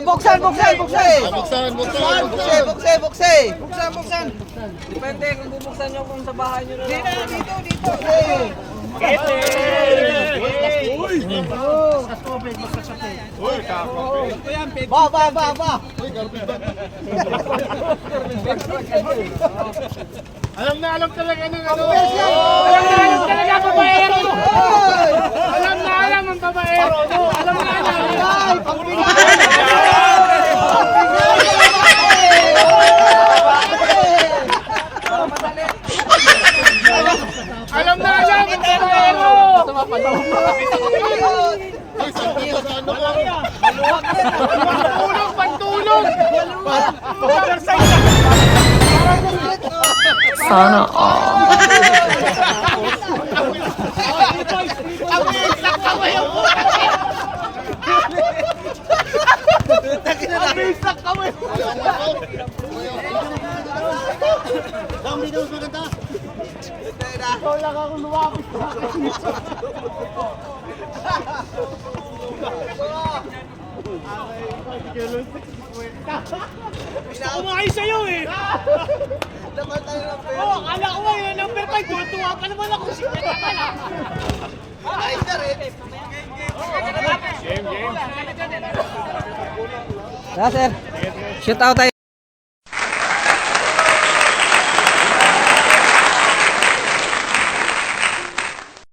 buksan. Buksan. Depende kung bubuksan nyo kung sa bahay nyo na. Dito. Ba. Alam talaga ng ano. Alam talaga ang babaero. Alam ang babaero. Alam na. Alam ang babaero. Pantulong. Sana all. Kumain sa'yo eh. Oh, akala ko yun, number 5, tuwa pa naman ako. Tara, sir. Shoot out tayo.